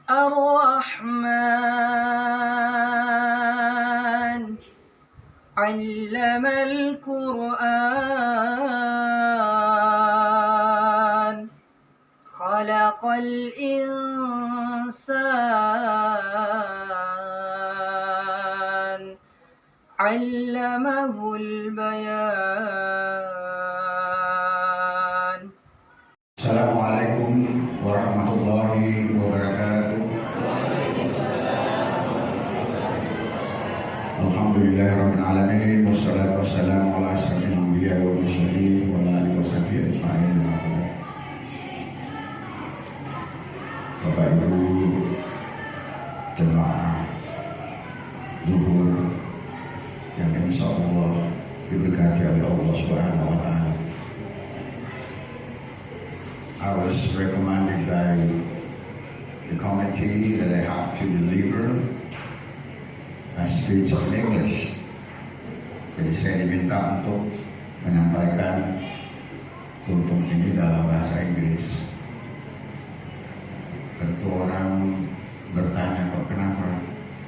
الرحمن علم القرآن خلق الإنسان علمه البيان. Assalamualaikum warahmatullahi wabarakatuh. Alhamdulillahirabbil alamin wassalatu wassalamu ala asyrofil anbiya wal mursalin wa ala alihi washabihi ajma'in. Bapak Ibu jemaah zuhur yang insyaallah diberkati oleh Allah Subhanahu wa taala. I was recommended by the committee that I have to deliver a speech in English. Jadi saya diminta untuk menyampaikan kultum ini dalam bahasa Inggris. Tentu orang bertanya kok kenapa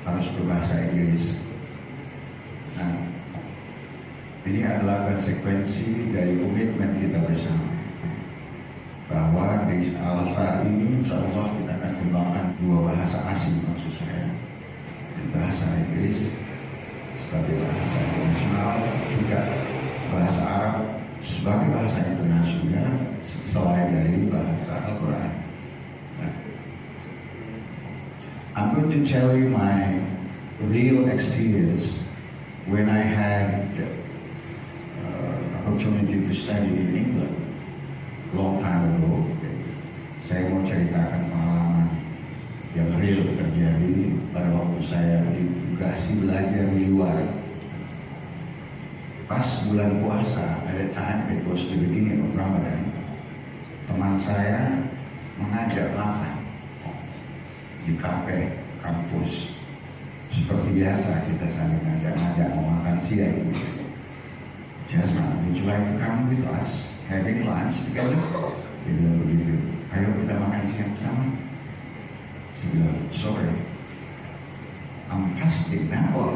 harus berbahasa Inggris. Nah, ini adalah konsekuensi dari komitmen kita bersama, bahwa di Al-Azhar ini insya Allah kita akan kembangkan dua bahasa asing, maksud saya bahasa Inggris sebagai bahasa internasional, juga bahasa Arab sebagai bahasa internasional selain dari bahasa Al-Quran. I'm going to tell you my real experience when I had opportunity to study in England long time ago. Saya mau ceritakan pengalaman yang real terjadi pada waktu saya ditugasi belajar di luar. Pas bulan puasa, at the time it was the beginning of Ramadan, teman saya mengajak makan di kafe kampus. Seperti biasa kita saling ngajak mau makan siang. Jasman, would you like to come with us? Having lunch together? Dia bilang begitu. Ayo kita makan siang bersama. Saya bilang, sorry, I'm fasting now.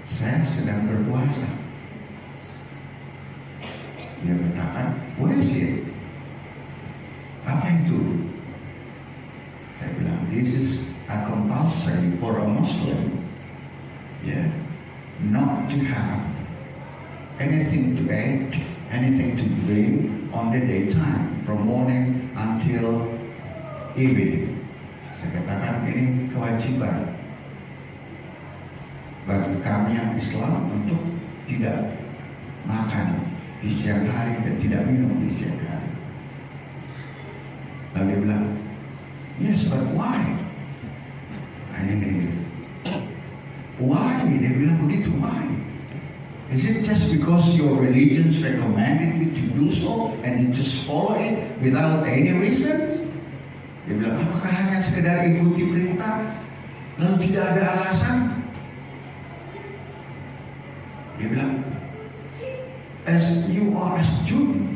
Saya sedang berpuasa. Dia katakan, what is it? Apa itu? Saya bilang, this is a compulsory for a Muslim, not to have anything to eat, anything to drink on the daytime, from morning until evening. Saya katakan ini kewajiban bagi kami yang Islam untuk tidak makan di siang hari dan tidak minum di siang hari. Lalu dia bilang, yes, but why? Ini. Why? Dia bilang begitu, why? Is it just because your religions recommended you to do so and you just follow it without any reason? Dia bilang, apakah hanya sekedar ikuti perintah lalu tidak ada alasan? Dia bilang, as you are a student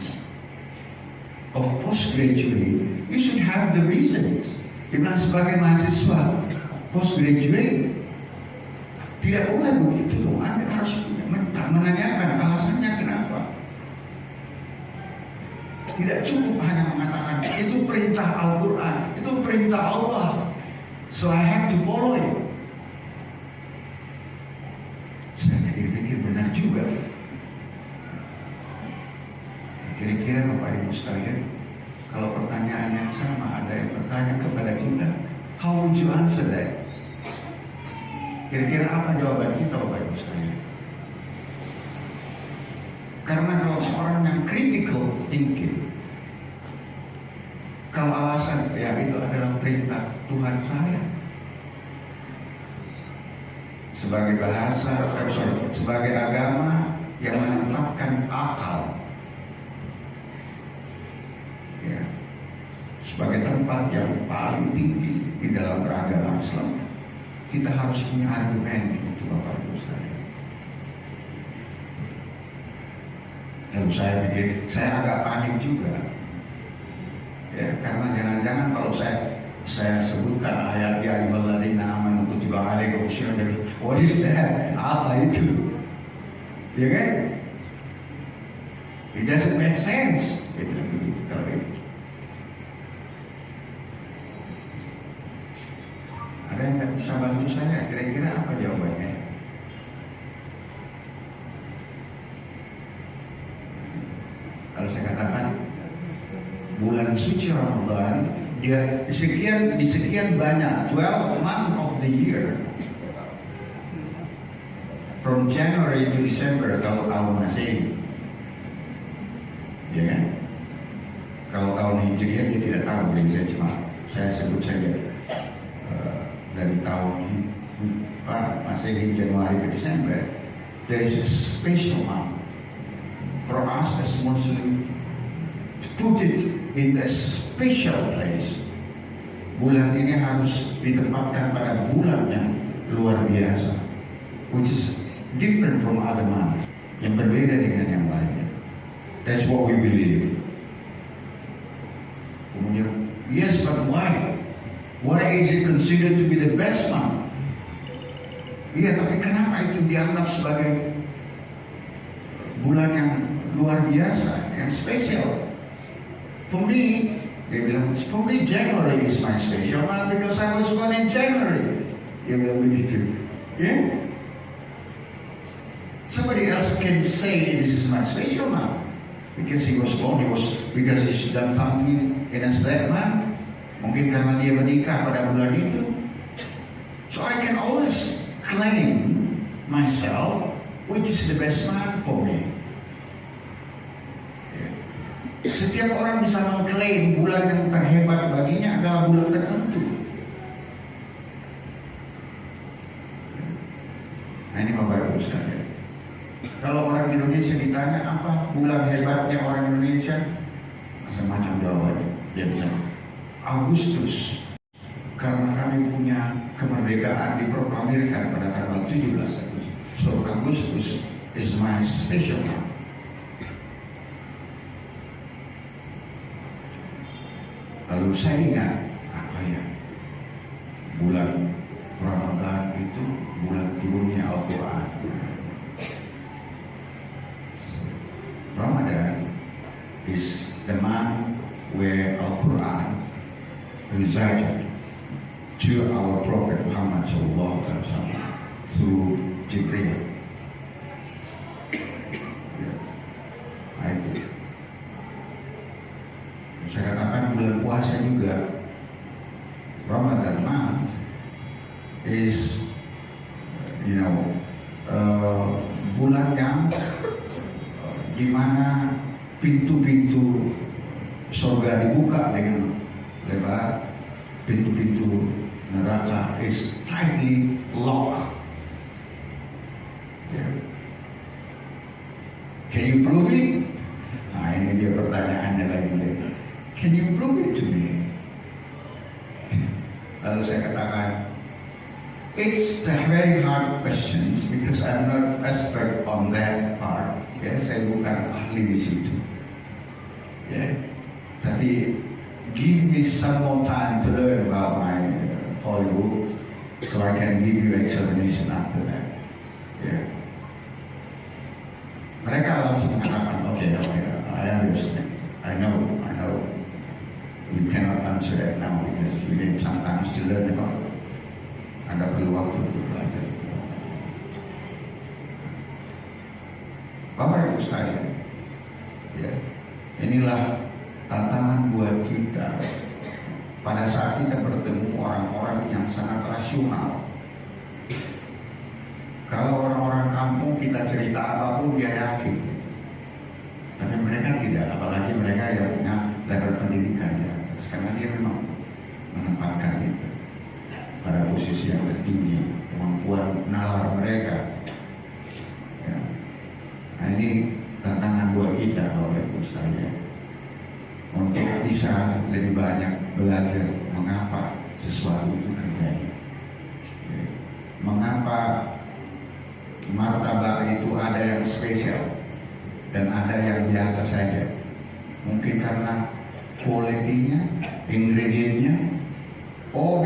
of postgraduate, you should have the reasons. Dia bilang, sebagai mahasiswa postgraduate tidak boleh begitu dong. Anda harus menanyakan alasannya kenapa. Tidak cukup hanya mengatakan itu perintah Al-Quran, itu perintah Allah, so I have to follow it. Saya pikir benar juga. Kira-kira Bapak Ibu sekalian, kalau pertanyaan yang sama ada yang bertanya kepada kita, how would you answer that? Kira-kira apa jawaban kita Bapak Ibu sekalian? Karena kalau seorang yang critical thinking, kalau alasan ya itu adalah perintah Tuhan saya, sebagai bahasa, sebagai agama yang menempatkan akal, sebagai tempat yang paling tinggi di dalam beragama Islam, kita harus punya argumen itu Bapak Ibu sekalian. Lalu saya pikir, saya agak panik juga, karena jangan-jangan kalau saya saya sebutkan ayat ya ayyuhalladzina amanu kutiba alaikumusiyam. What is that? Apa itu? Ya kan? It doesn't make sense. Dia bilang begitu kalau itu. Ada yang nggak bisa bantu saya? Kira-kira apa jawabannya? Kalau saya katakan bulan suci Ramadan, dia di sekian banyak 12 month of the year, from January to December kalau tahun Masehi, ya kan? Kalau tahun Hijriah dia tidak tahu, jadi saya sebut saja dari tahun Masehi Januari ke Desember, there is a special month for us as Muslim to put it in a special place. Bulan ini harus ditempatkan pada bulan yang luar biasa, which is different from other months, yang berbeda dengan yang lainnya. That's what we believe. Kemudian, yes, but why? Why is it considered to be the best month? Iya, tapi kenapa itu dianggap sebagai bulan yang luar biasa, yang spesial? For me, dia bilang, for me January is my special month because I was born in January. Dia bilang begitu. Yeah? Somebody else can say this is my special month because he was born, because he's done something in a that month. Mungkin karena dia menikah pada bulan itu. So I can always claim myself which is the best month for me. Setiap orang bisa mengklaim bulan yang terhebat baginya adalah bulan tertentu. Nah ini Bapak Ibu sekalian. Kalau orang Indonesia ditanya apa bulan hebatnya orang Indonesia, macam-macam jawabannya. Dia bisa Agustus, karena kami punya kemerdekaan diproklamirkan pada tanggal 17 Agustus. So Agustus is my special month. Lalu saya ingat, apa ya? Bulan Ramadan itu bulan turunnya Al-Quran. Ramadan is the month where Al-Quran resided to our Prophet Muhammad SAW through Jibril. Nah, itu. Saya katakan bulan puasa juga, Ramadan month is, bulan yang dimana pintu-pintu surga dibuka dengan lebar, pintu-pintu neraka is tightly locked. Yeah. Can you prove it? Nah ini dia pertanyaannya lagi. Can you prove it to me? Lalu saya katakan, it's a very hard questions because I'm not expert on that part. Ya, saya bukan ahli di situ. Ya, tapi give me some more time to learn about my holy book, so I can give you explanation after that. Ya. Mereka langsung mengatakan, okay, I understand. I know. You cannot answer that now because you need some time to learn about it. Anda perlu waktu untuk belajar. Bapak Ibu sekalian, ya, inilah tantangan buat kita pada saat kita bertemu orang-orang yang sangat rasional. Kalau orang-orang kampung kita cerita apapun dia yakin, tapi mereka tidak, apalagi mereka yang punya level pendidikan di atas, karena dia memang menempatkan itu pada posisi yang tertinggi, kemampuan nalar mereka. Ya. Nah ini tantangan buat kita Bapak Ibu sekalian, untuk bisa lebih banyak belajar mengapa sesuatu itu terjadi. Ya. Mengapa martabak itu ada yang spesial dan ada yang biasa saja. Mungkin karena kualitinya, ingredientnya,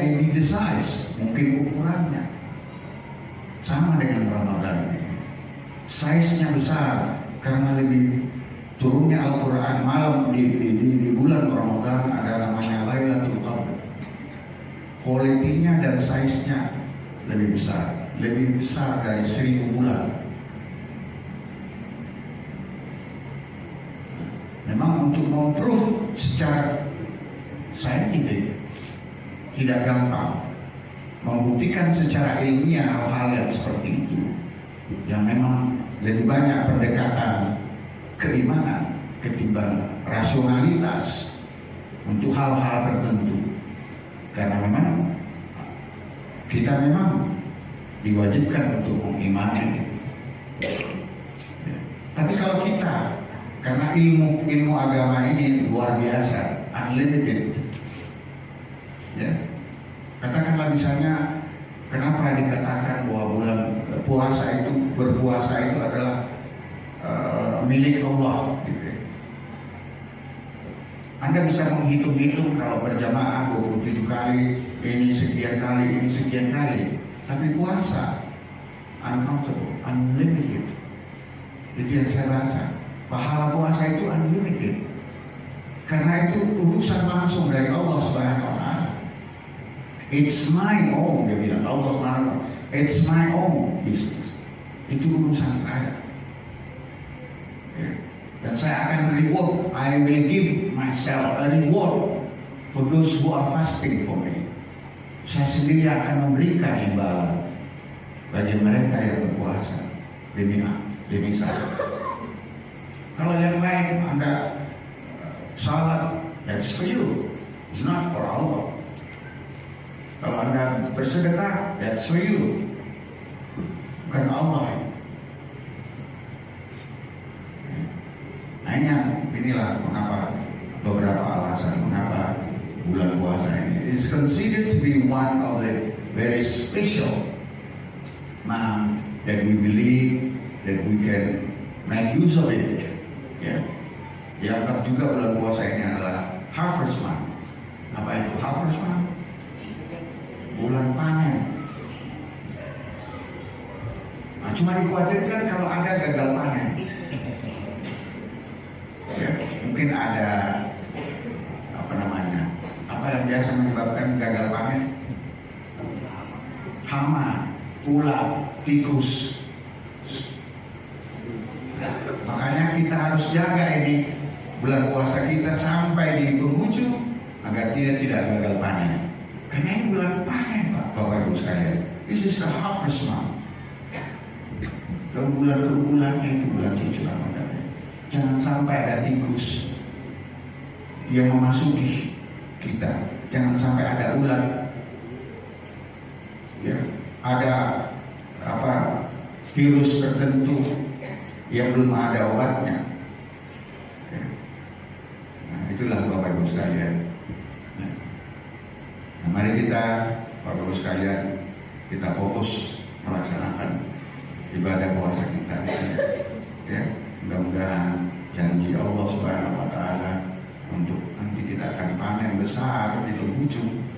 may be the size, mungkin ukurannya sama dengan Ramadan ini. Size-nya besar karena lebih turunnya Al-Quran malam di bulan Ramadan ada namanya Lailatul Qadar. Kualitinya dan size-nya lebih besar dari 1000 bulan. Memang untuk memproof secara saintifik tidak gampang, membuktikan secara ilmiah hal-hal yang seperti itu, yang memang lebih banyak pendekatan keimanan ketimbang rasionalitas untuk hal-hal tertentu. Karena memang kita memang diwajibkan untuk mengimani. Tapi kalau kita, karena ilmu agama ini luar biasa, unlimited. Ya. Katakanlah misalnya, kenapa dikatakan bahwa bulan berpuasa itu adalah milik Allah, gitu. Anda bisa menghitung-hitung kalau berjamaah 27 kali, ini sekian kali. Tapi puasa uncountable, unlimited. Itu yang saya baca. Pahala puasa itu unlimited. Karena itu urusan langsung dari Allah Subhanahu wa Ta'ala. It's my own, dia bilang, Allah Subhanahu wa Ta'ala. It's my own business. Itu urusan saya. Ya. Dan saya akan reward. I will give myself a reward for those who are fasting for me. Saya sendiri akan memberikan imbalan bagi mereka yang berpuasa demi saya. Kalau yang lain Anda salat, that's for you. It's not for Allah. Kalau Anda bersedekah, that's for you. Bukan Allah. Nah inilah mengapa beberapa alasan mengapa bulan puasa ini is considered to be one of the very special month that we believe that we can make use of it. Ya, dianggap juga bulan puasa ini adalah harvest month. Apa itu harvest month? Bulan panen. Nah, cuma dikhawatirkan kalau ada gagal panen. Ya, mungkin ada apa yang biasa menyebabkan gagal panen? Hama, ulat, tikus. Makanya kita harus jaga ini bulan puasa kita sampai di penghujung agar tidak gagal panen. Karena ini bulan panen, Pak, Bapak Ibu sekalian. This is the harvest month. Kalau bulan-bulannya itu bulan suci Ramadan. Jangan sampai ada tikus yang memasuki kita. Jangan sampai ada ulat. Ya, ada virus tertentu yang belum ada obatnya. Ya. Nah, itulah Bapak Ibu sekalian. Nah, mari kita, Bapak Ibu sekalian, kita fokus melaksanakan ibadah puasa kita. Ya, mudah-mudahan janji Allah Subhanahu wa Ta'ala untuk nanti kita akan panen besar di penghujung,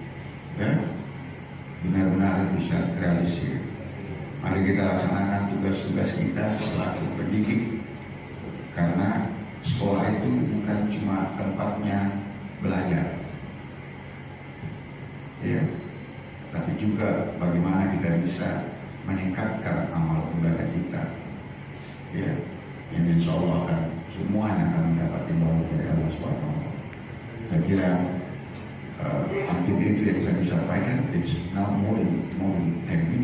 ya, benar-benar bisa realisir. Mari kita laksanakan tugas-tugas kita selaku pendidik, karena sekolah itu bukan cuma tempatnya belajar, ya, tapi juga bagaimana kita bisa meningkatkan amal ibadah kita, ya, yang insya Allah akan semuanya akan mendapat imbalan dari Allah SWT. Saya kira untuk itu yang saya disampaikan, it's now more than 10 minutes.